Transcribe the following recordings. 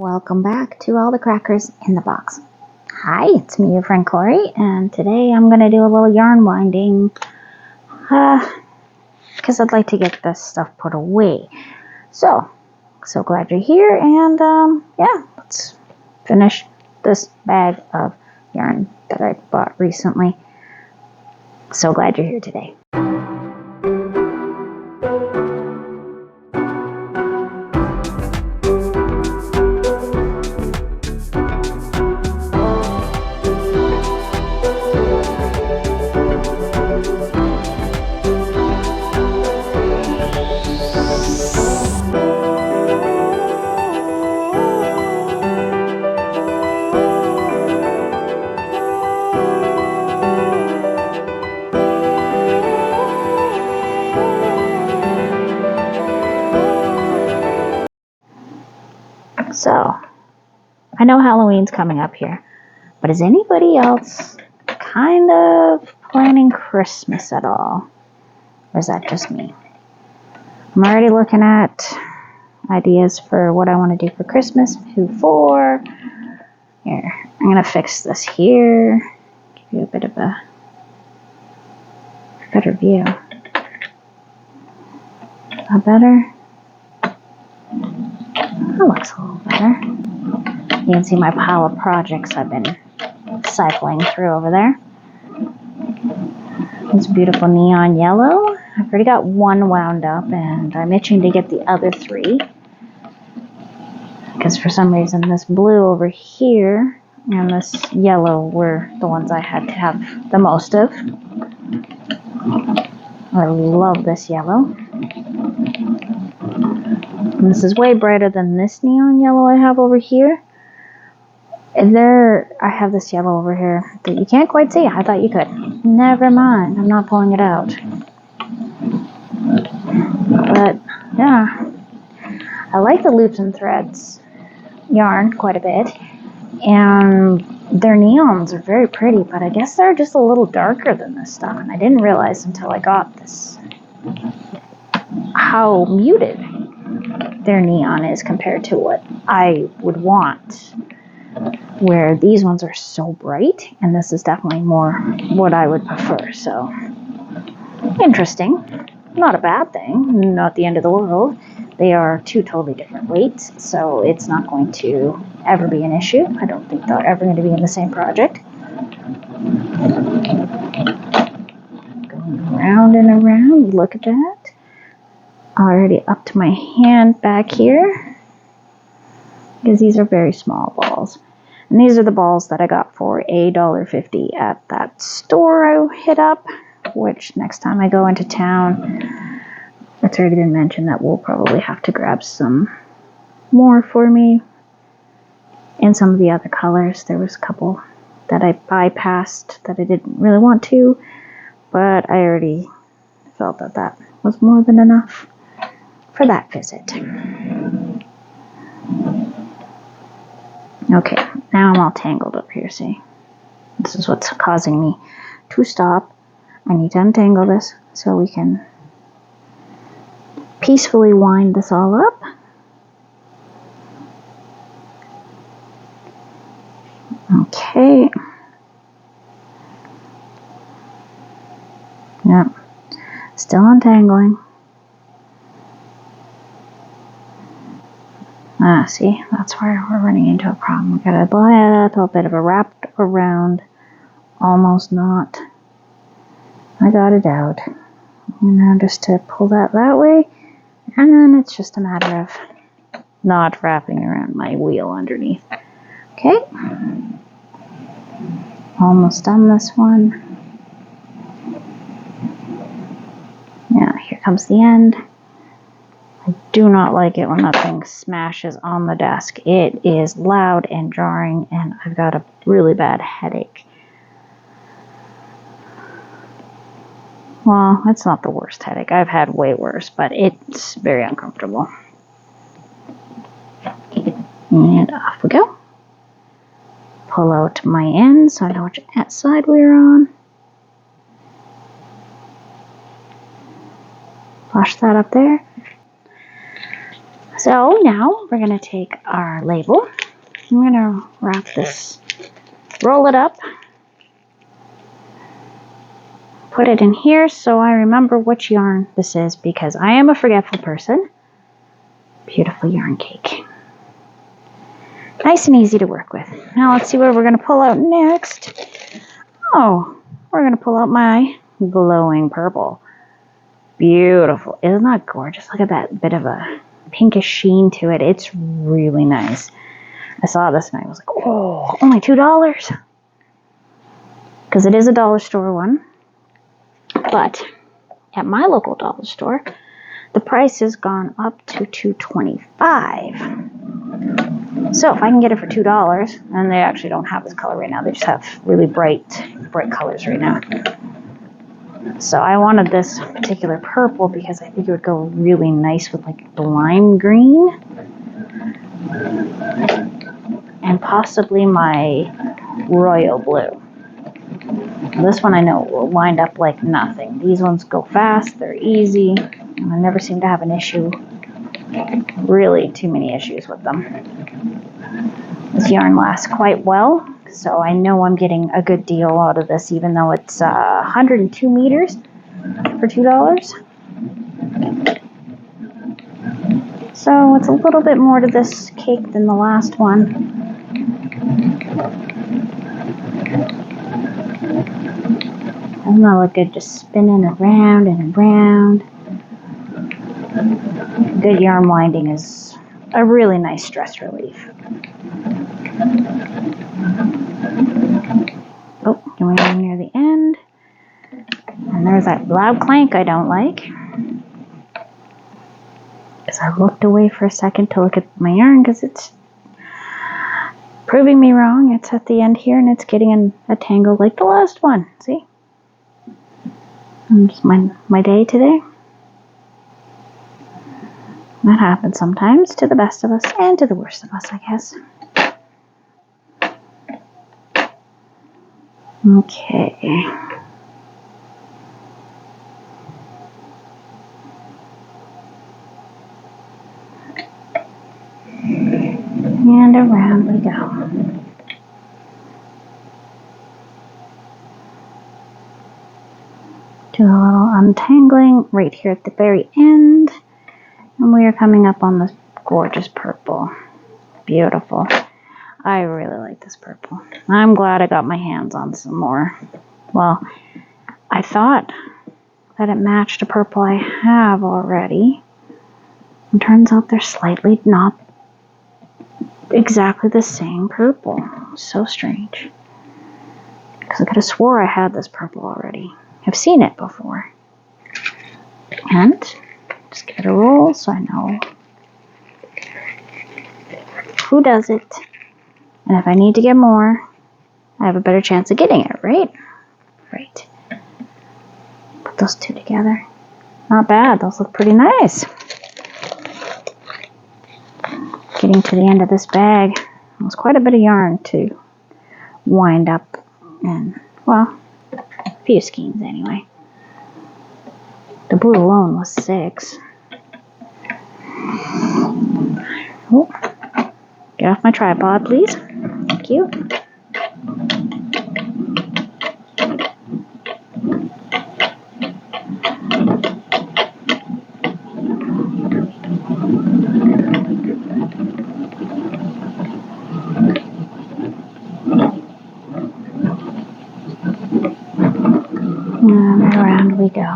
Welcome back to All the Crackers in the Box. Hi, it's me, your friend Corey, and today I'm going to do a little yarn winding because I'd like to get this stuff put away. So glad you're here, and yeah, let's finish this bag of yarn that I bought recently. So glad you're here today. So, I know Halloween's coming up here, but is anybody else kind of planning Christmas at all? Or is that just me? I'm already looking at ideas for what I want to do for Christmas, who for. Here, I'm going to fix this here, give you a bit of a better view. Is that better? That looks a little better. You can see my pile of projects I've been cycling through over there. This beautiful neon yellow. I've already got one wound up, and I'm itching to get the other three. Because for some reason this blue over here and this yellow were the ones I had to have the most of. I love this yellow. And this is way brighter than this neon yellow I have over here. And I have this yellow over here that you can't quite see. I thought you could. Never mind, I'm not pulling it out. But yeah, I like the loops and threads yarn quite a bit. And their neons are very pretty, but I guess they're just a little darker than this stuff. And I didn't realize until I got this how muted their neon is compared to what I would want. Where these ones are so bright, and this is definitely more what I would prefer. So, interesting. Not a bad thing. Not the end of the world. They are two totally different weights, so it's not going to ever be an issue. I don't think they're ever going to be in the same project. Going around and around. Look at that. Already up to my hand back here. Because these are very small balls. And these are the balls that I got for $1.50 at that store I hit up, which next time I go into town, it's already been mentioned that we'll probably have to grab some more for me. And some of the other colors, there was a couple that I bypassed that I didn't really want to, but I already felt that that was more than enough for that visit. Okay, now I'm all tangled up here, see? This is what's causing me to stop. I need to untangle this so we can peacefully wind this all up. Okay. Yep. Still untangling. See, that's where we're running into a problem. We got a little bit of a wrapped around, almost not. I got it out. And now just to pull that way, and then it's just a matter of not wrapping around my wheel underneath. Okay. Almost done this one. Now here comes the end. I do not like it when that thing smashes on the desk. It is loud and jarring, and I've got a really bad headache. Well, it's not the worst headache. I've had way worse, but it's very uncomfortable. And off we go. Pull out my end so I know which side we're on. Flush that up there. So now we're going to take our label. I'm going to wrap this, roll it up, put it in here so I remember which yarn this is because I am a forgetful person. Beautiful yarn cake. Nice and easy to work with. Now let's see what we're going to pull out next. Oh, we're going to pull out my glowing purple. Beautiful. Isn't that gorgeous? Look at that bit of a pinkish sheen to it. It's really nice. I saw this and I was like, oh, only $2. Because it is a dollar store one. But at my local dollar store, the price has gone up to $2.25. So if I can get it for $2, and they actually don't have this color right now, they just have really bright colors right now. So I wanted this particular purple because I think it would go really nice with like the lime green. And possibly my royal blue. This one I know will wind up like nothing. These ones go fast, they're easy, and I never seem to have an issue, really too many issues with them. This yarn lasts quite well, so I know I'm getting a good deal out of this, even though it's 102 meters for $2. So it's a little bit more to this cake than the last one. Doesn't that look good, just spinning around and around. Good yarn winding is a really nice stress relief. Oh, going in near the end. And there's that loud clank I don't like. Because I looked away for a second to look at my yarn because it's proving me wrong. It's at the end here and it's getting in a tangle like the last one. See? Just my day today. That happens sometimes to the best of us and to the worst of us, I guess. Okay. And around we go. Do a little untangling right here at the very end. And we are coming up on this gorgeous purple. Beautiful. I really like this purple. I'm glad I got my hands on some more. Well, I thought that it matched a purple I have already. It turns out they're slightly not exactly the same purple. So strange. Because I could have swore I had this purple already. I've seen it before. And just give it a roll so I know who does it. And if I need to get more, I have a better chance of getting it, right? Right. Put those two together. Not bad. Those look pretty nice. Getting to the end of this bag. It was quite a bit of yarn to wind up in, well, a few skeins anyway. The blue alone was 6. Oh, get off my tripod, please. Thank you. And around we go.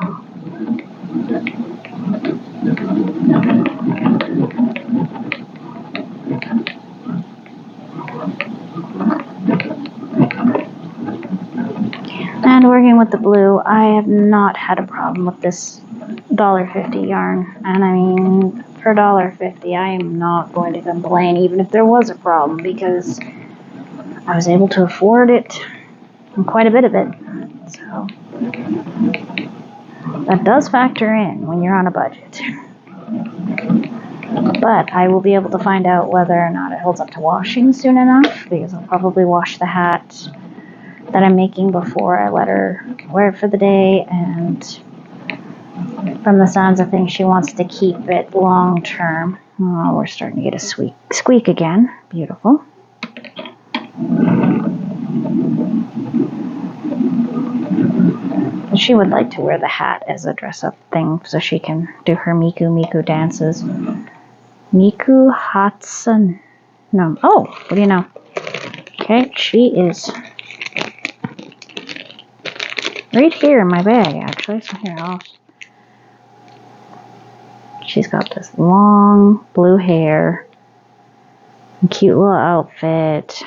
And working with the blue, I have not had a problem with this $1.50 yarn. And I mean, for $1.50, I am not going to complain, even if there was a problem, because I was able to afford it, and quite a bit of it. So that does factor in when you're on a budget. But I will be able to find out whether or not it holds up to washing soon enough, because I'll probably wash the hat that I'm making before I let her wear it for the day, and from the sounds of things, she wants to keep it long term. Oh, we're starting to get a squeak again. Beautiful. She would like to wear the hat as a dress-up thing so she can do her Miku dances. Miku Hatsun. No. Oh, what do you know? Okay, she is right here in my bag, actually. So here, she's got this long blue hair, cute little outfit,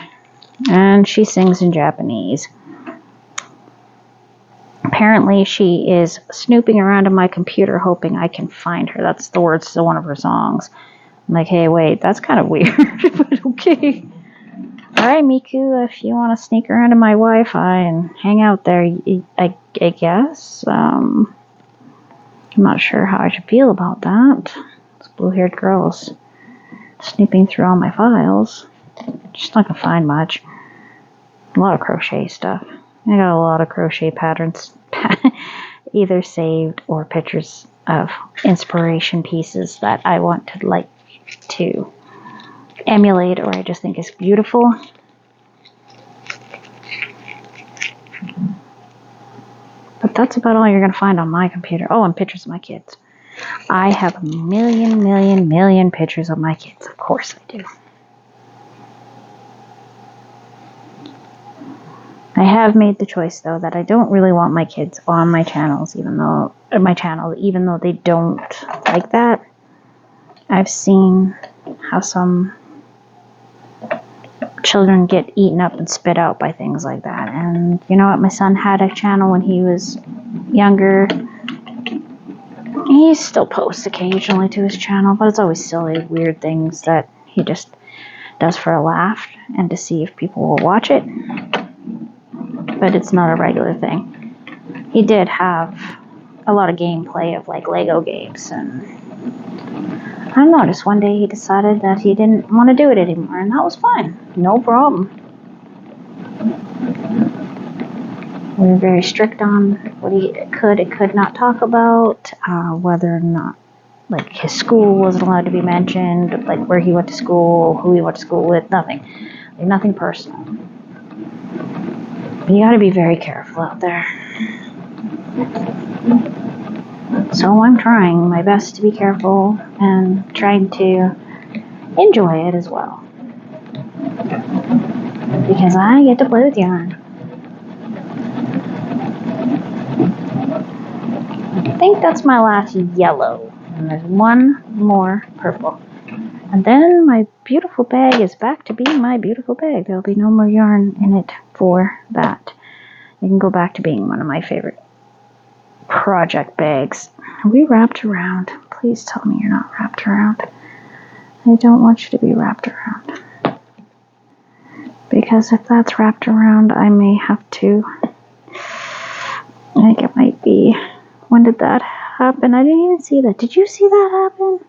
and she sings in Japanese. Apparently, she is snooping around in my computer hoping I can find her. That's the words to one of her songs. I'm like, hey, wait, that's kind of weird, but okay. Alright, Miku, if you want to sneak around in my Wi-Fi and hang out there, I guess. I'm not sure how I should feel about that. This blue-haired girl's snooping through all my files. Just not gonna find much. A lot of crochet stuff. I got a lot of crochet patterns either saved or pictures of inspiration pieces that I want to emulate or I just think is beautiful. But that's about all you're going to find on my computer. Oh, and pictures of my kids. I have a million pictures of my kids. Of course I do. I have made the choice, though, that I don't really want my kids on my channels, even though they don't like that. I've seen how some children get eaten up and spit out by things like that. And you know what? My son had a channel when he was younger. He still posts occasionally to his channel, but it's always silly, weird things that he just does for a laugh and to see if people will watch it. But it's not a regular thing. He did have a lot of gameplay of like Lego games, and I don't know, just one day he decided that he didn't want to do it anymore, and that was fine. No problem. We were very strict on what he could and could not talk about, whether or not, like, his school wasn't allowed to be mentioned, like, where he went to school, who he went to school with, nothing. Like, nothing personal. But you gotta be very careful out there. So I'm trying my best to be careful and trying to enjoy it as well. Because I get to play with yarn. I think that's my last yellow. And there's one more purple. And then my beautiful bag is back to being my beautiful bag. There'll be no more yarn in it for that. It can go back to being one of my favorite project bags. Are we wrapped around? Please tell me you're not wrapped around. I don't want you to be wrapped around. Because if that's wrapped around, I may have to. I think it might be. When did that happen? I didn't even see that. Did you see that happen?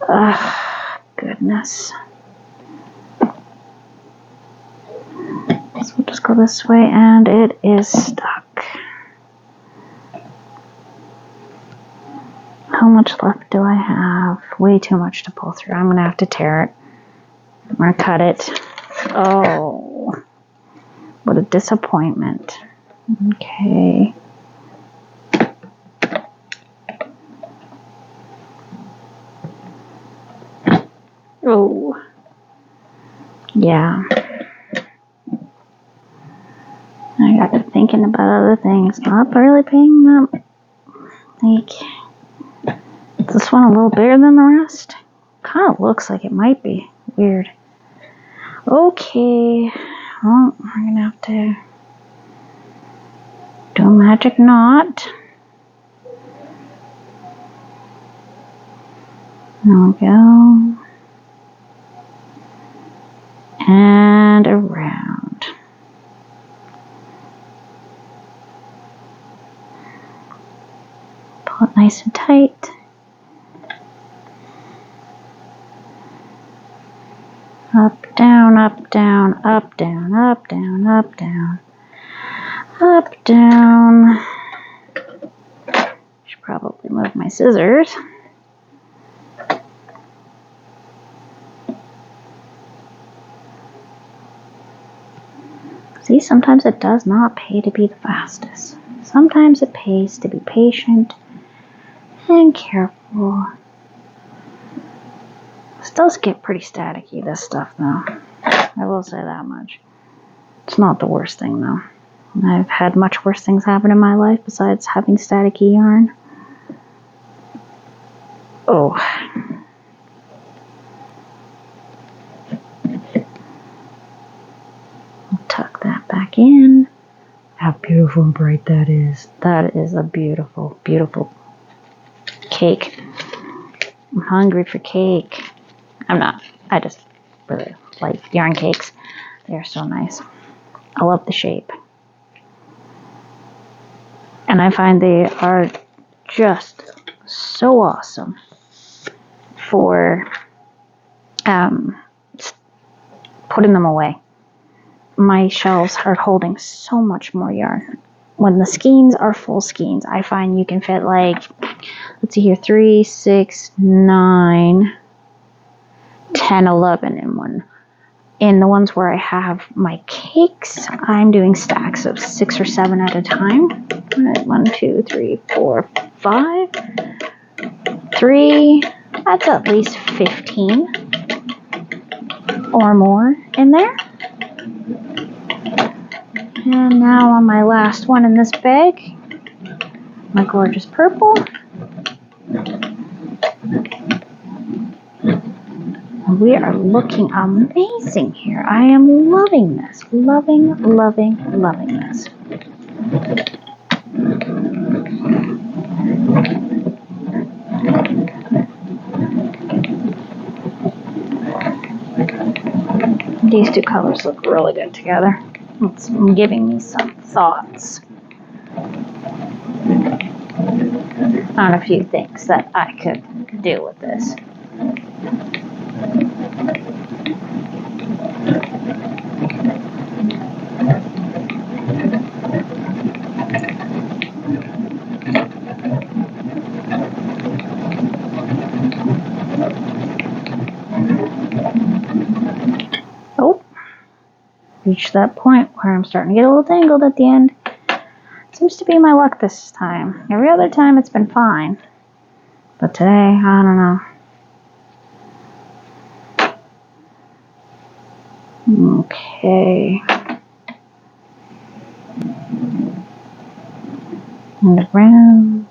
Ugh, goodness. So we'll just go this way, and it is stuck. How much left do I have? Way too much to pull through. I'm going to have to tear it. I'm going to cut it. Oh, what a disappointment. Okay. Oh, yeah. I got to thinking about other things. Not really paying them. Like, is this one a little bigger than the rest? Kind of looks like it might be. Weird. Okay. Well, we're going to have to do a magic knot. There we go. And around. Pull it nice and tight. Up, down, up, down, up, down, up, down, up, down. Up, down. Should probably move my scissors. See, sometimes it does not pay to be the fastest. Sometimes it pays to be patient and careful. This does get pretty staticky, this stuff, though. I will say that much. It's not the worst thing, though. I've had much worse things happen in my life besides having staticky yarn. Oh. I'll tuck that back in. How beautiful and bright that is. That is a beautiful, beautiful cake. I'm hungry for cake. I'm not. I just really like yarn cakes. They're so nice. I love the shape. And I find they are just so awesome for putting them away. My shelves are holding so much more yarn. When the skeins are full skeins, I find you can fit like, let's see here, 3, 6, 9, 10, 11 in one. In the ones where I have my cakes, I'm doing stacks of 6 or 7 at a time. 1, 2, 3, 4, 5. 3, that's at least 15 or more in there. And now on my last one in this bag, my gorgeous purple. We are looking amazing here. I am loving this. Loving, loving, loving this. These two colors look really good together. It's giving me some thoughts on a few things that I could do with this. Oh, reached that point where I'm starting to get a little tangled at the end. Seems to be my luck this time. Every other time it's been fine. But today, I don't know. Okay. And around.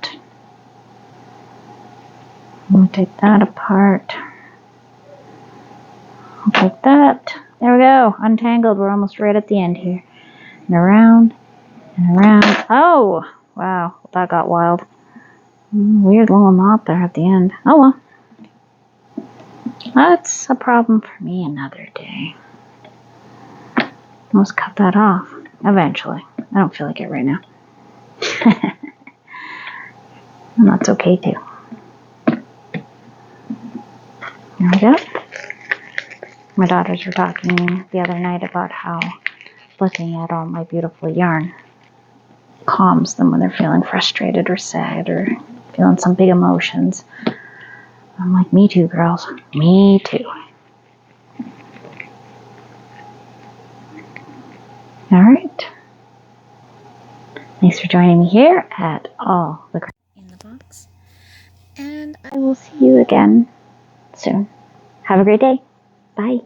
I'm going to take that apart. I'll take that. There we go. Untangled. We're almost right at the end here. And around. And around. Oh! Wow. That got wild. Weird little knot there at the end. Oh well. That's a problem for me another day. Let's cut that off. Eventually. I don't feel like it right now. And that's okay too. There we go. My daughters were talking the other night about how looking at all my beautiful yarn calms them when they're feeling frustrated or sad or feeling some big emotions. I'm like, me too, girls. Me too. All right. Thanks for joining me here at All the Crafts in the Box. And I will see you again soon. Have a great day. Bye.